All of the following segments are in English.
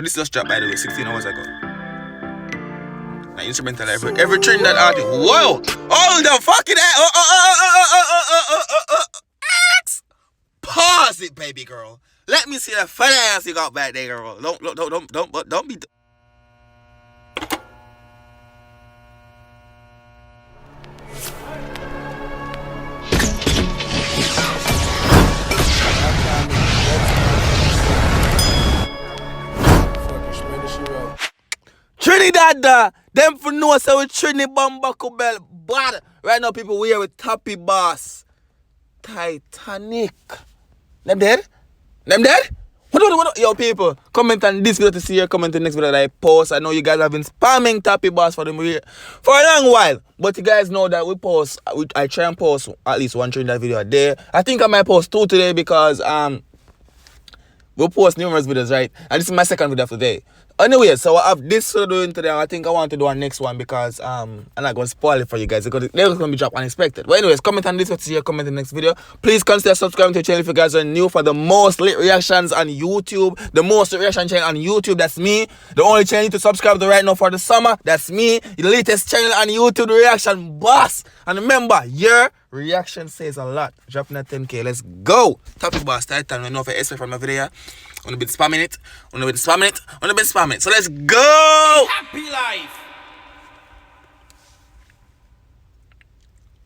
But this just dropped, by the way, 16 hours ago. Now, instrumental every Trinidad artist. Whoa! Hold the fucking Pause it, baby girl. Let me see that fat ass you got back there, girl. Don't be. Trinidad, them for know so with Trinidad Bambaco Bell. But right now people we here with Toppy boss. Titanic. Them dead? Them dead? What? Yo people, comment on this video to see your comment on the next video that I post. I know you guys have been spamming Toppy boss for a long while. But you guys know that I try and post at least one Trinidad video a day. I think I might post 2 today because we'll post numerous videos, right? And this is my second video of the day. Anyway, so I have this to do today. I think I want to do our next one because I'm not going to spoil it for you guys because they're going to be dropped unexpected. But anyways, comment on this to see your comment in the next video. Please consider subscribing to the channel if you guys are new for the most lit reactions on YouTube. The most lit reaction channel on YouTube, that's me. The only channel you need to subscribe to right now for the summer, that's me. The latest channel on YouTube, the reaction boss. And remember, your reaction says a lot. Dropping at 10K, let's go. Toppy boss, Titan, we know for expect from my video. I'm gonna be spamming it. So let's go! Happy life!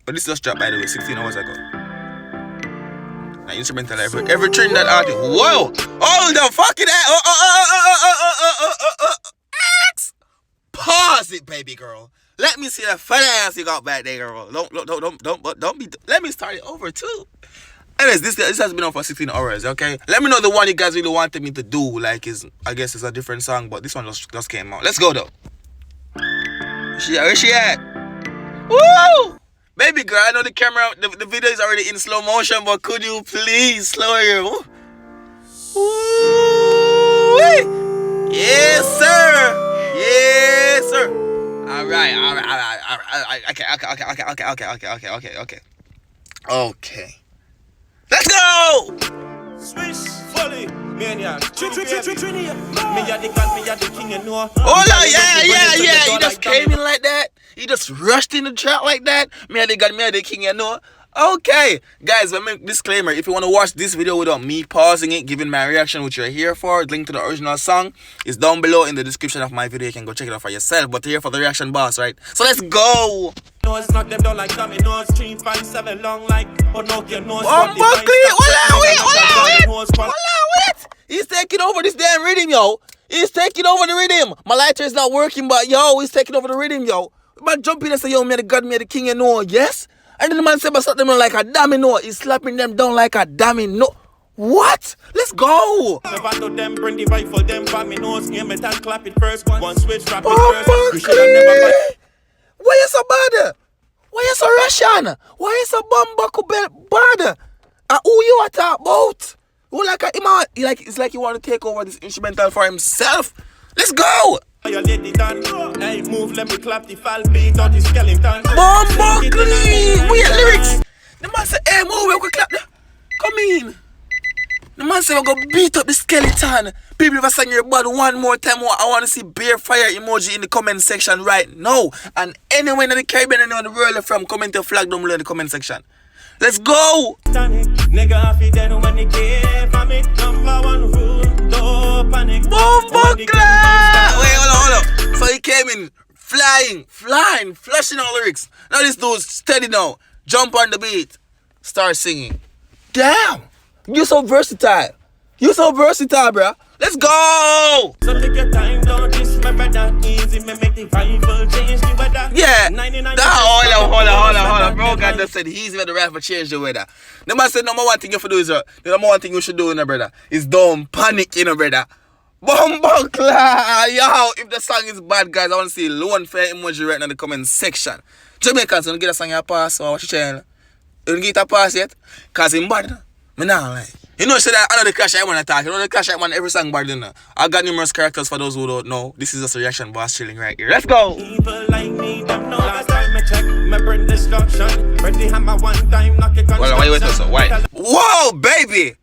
But this just dropped, by the way, 16 hours ago. Now, instrumental every Trinidad artist. Whoa! Hold the fucking Pause it, baby girl. Let me see that fat ass you got back there, girl. Don't be. Let me start it over too. Anyways, this has been on for 16 hours, okay? Let me know the one you guys really wanted me to do. Like, I guess it's a different song, but this one just came out. Let's go, though. Where's she at? Woo! Baby girl, I know the camera, the video is already in slow motion, but could you please slow your... Woo! Yes, sir! Yes, sir! Alright. Okay. Let's go! Swish, fully, maniac, Trinidad. Oh, yeah. He just came in like that. He just rushed in the track like that. Me and the king, you know. Okay, guys, let me disclaimer. If you want to watch this video without me pausing it, giving my reaction, which you're here for, the link to the original song is down below in the description of my video. You can go check it out for yourself. But here for the reaction boss, right? So let's go! No, it's not them down like dominoes. 3, 5, 7 long like Pinocchio nose. Wait! He's taking over this damn rhythm, yo. He's taking over the rhythm. My lighter is not working, but yo, he's taking over the rhythm, yo. Man jump in and say, yo, me the God, me the king, you know, yes? And then the man said, but slap them down like a domino. He's slapping them down like a domino. What? Let's go. Never know them, bring the rifle, them by me nose, aim it and clap it first. One switch, drop it first. You should have never... Why you so bad? Why you so Russian? Why you so Bambaco bad? Who you are talking about? Who like it's like you want to take over this instrumental for himself. Let's go. Your lady done. Hey, move, let me clap the fall beat on the skeleton. Bambaco! Wait, lyrics. The man say, hey, move, we clap. Come in. The man say, we're going to beat up the skeleton. People, if I sang your body one more time, I want to see bear fire emoji in the comment section right now. And anywhere in the Caribbean, anywhere in the world from, comment your flag down below in the comment section. Let's go! Nigga, I feel dead when they came from it. Number 1 rule, don't panic. Wait, hold on. So he came in flying, flashing all lyrics. Now this dude's steady now. Jump on the beat. Start singing. Damn! You're so versatile. Bruh. Let's go! So take your time, don't disremember that easy. Me make the rifle change the weather. Yeah. Hold on. Bro, God just said he's made the rifle change the weather. The man said number 1 thing you have to do is, the number 1 thing you should do, brother, is don't panic, brother. Bumbleclaw! Yo, if the song is bad, guys, I want to see lone fair emoji right now in the comment section. Jamaicans, don't get a song your pass or watch your channel. You don't get a pass yet? Because it's bad. Me nah like. You know, that I know the Clash I want to talk. You know the Clash I want every song bad, I got numerous characters for those who don't know. This is just a reaction boss chilling right here. Let's go! People like me, them know last time I check, me burn destruction. Burn the hammer 1 time, knock it Why? Whoa, baby!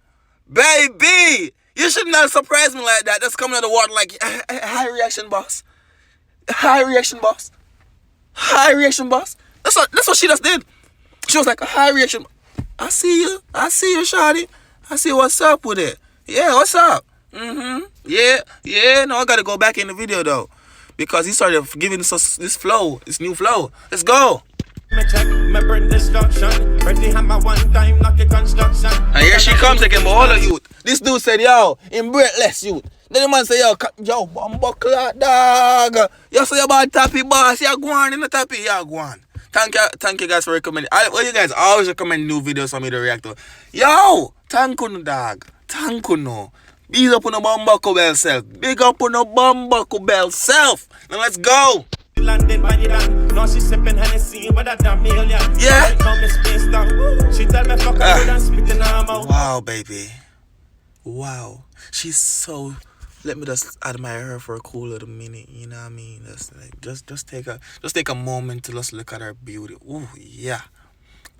You should not surprise me like that. That's coming out of the water like high reaction, boss. High reaction, boss. High reaction, boss. That's what she just did. She was like a high reaction. I see you, shawty. I see what's up with it. Yeah, what's up? Yeah. No, I gotta go back in the video though, because he started giving us this flow, this new flow. Let's go. Me check, me bring destruction. Ready hammer one time, knock your construction. And here she comes again, but all of youth. This dude said, yo, in breathless youth. Then the man say, yo, bumbo clock dog. You say about Toppy boss, you go on in the Toppy, you go on. Thank you guys for recommending. Well, you guys always recommend new videos for me to react to. Yo, thank you no dog. Thank you no. Big up on the bumbo bell self. Big up on the bumbo bell self. Now let's go. Landed by the land. Now she sipping Hennessy with a damn million. Yeah. She tell me fuck her good and spit in her mouth. Wow, baby. Wow. She's so. Let me just admire her for a cool little minute. You know what I mean? Just take a moment to just look at her beauty. Ooh, yeah.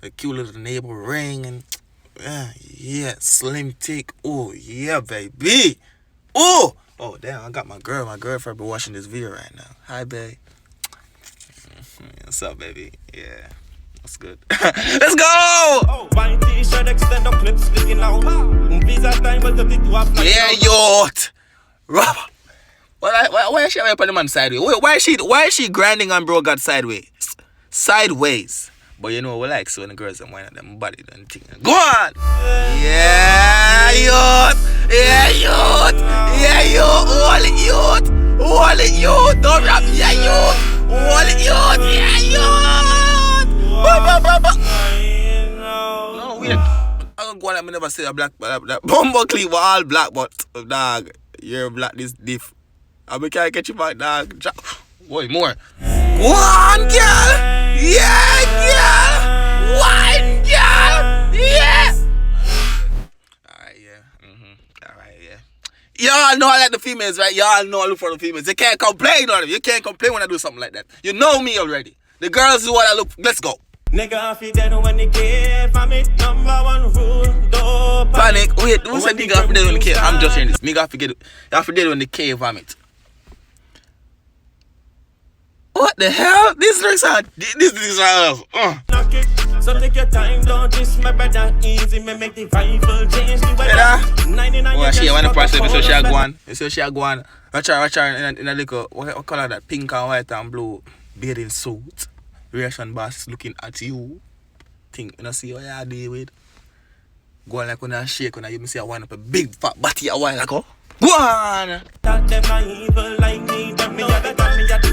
A cute little neighbor ring and yeah, slim thick. Ooh, yeah, baby. Ooh. Oh damn, I got my girlfriend be watching this video right now. Hi, babe. What's up, baby? Yeah, that's good. Let's go! Oh, my t-shirt extend up clips sticking out. Visa time but the big wap. Yeah, yacht. Robber. Why is she up on the man sideways? Why is she grinding on bro God sideways? Sideways. But you know what like so when the girls and wine at them body and thing. Go on! Yeah, yacht! Yeah, yacht! Yeah, yacht! Hold it, yacht! Don't rap, yeah, yacht! Hold it, yacht! Yeah, yacht! No, wait. I'm going to never say a black bumbo clean all black, but dog, you're black this diff. I can't get you back, dog. Boy, more. Go on, girl! Yeah, girl! One girl! Yeah! Alright, yeah. Alright, yeah. Y'all know I like the females, right? Y'all know I look for the females. You can't complain on them. You can't complain when I do something like that. You know me already. The girls do what I look. Let's go. Nigga, I feel dead when they give for me. Number one rule, don't panic. Wait, who said nigga I feel dead when they cave? I'm just saying this. Nigga I feel dead when they cave vomit. What the hell? These lyrics are Knock it. So take your time, don't just my brother easy. Me make the rifle change the weather. 99 well, she want to pass it, so she a go on. So she a go on. Watch her in a little, what color that? Pink and white and blue bathing suit. Reaction boss looking at you. Think, you know, see what you deal with. Go on like when I shake, when you see I wind up a big fat body a while ago. Go on! That them are evil like me. Them me are the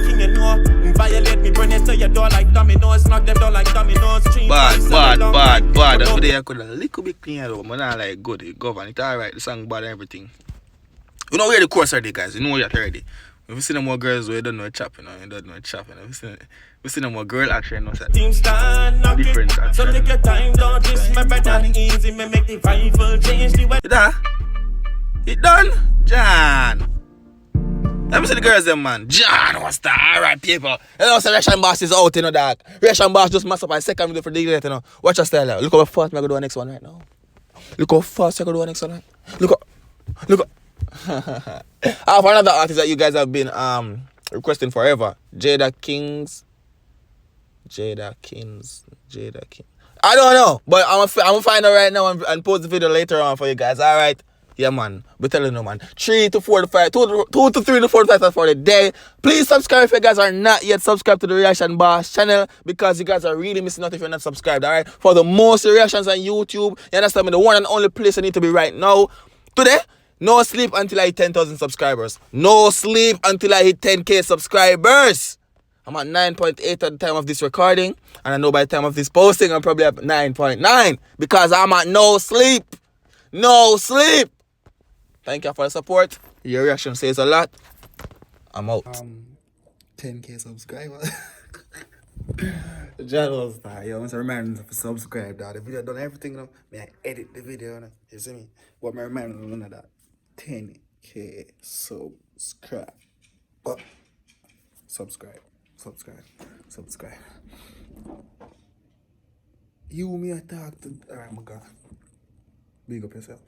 king, you know. Violate me, bring it to your door like dominoes. Knock them down like dominoes. Bad. Every day I could a little bit clean though. But not like good. It govern. It's alright. The song bad and everything. You know where the course are they, guys. You know where you're already. If you see them more girls who don't know a chop, you know. You don't know a chop, you know. We see them more girl action, you know. Team star, knock it. So take your time, don't just my brother easy. Me make the rifle change the weather. It done? John. Let me see the girls them, man. John, what's that? Alright, people. You know, so Reaction Boss is out, you know, dog. Reaction Boss just mess up a second video for the you know. Watch your style out. Look how fast I'm going to do the next one right now. Look how fast I'm going to do the next one right. Look up. I have another artist that you guys have been requesting forever. Jada Kings. I don't know, but I'm gonna find her right now and post the video later on for you guys. Alright. Yeah, man. We're telling you, man. 2 to 3 to 4 times for the day. Please subscribe if you guys are not yet subscribed to the Reaction Boss channel, because you guys are really missing out if you're not subscribed, alright? For the most reactions on YouTube, you understand me? The one and only place I need to be right now. Today, no sleep until I hit 10,000 subscribers. No sleep until I hit 10K subscribers. I'm at 9.8 at the time of this recording, and I know by the time of this posting, I'm probably at 9.9 because I'm at no sleep. No sleep. Thank you for the support. Your reaction says a lot. I'm out. 10K subscribers. John was that. You want to remind them to subscribe. That the video done everything. You know? May I edit the video. You know? You see me? What my remind them of that? 10K subscribe. Subscribe. You me I talk to. Alright, my God. Big up yourself.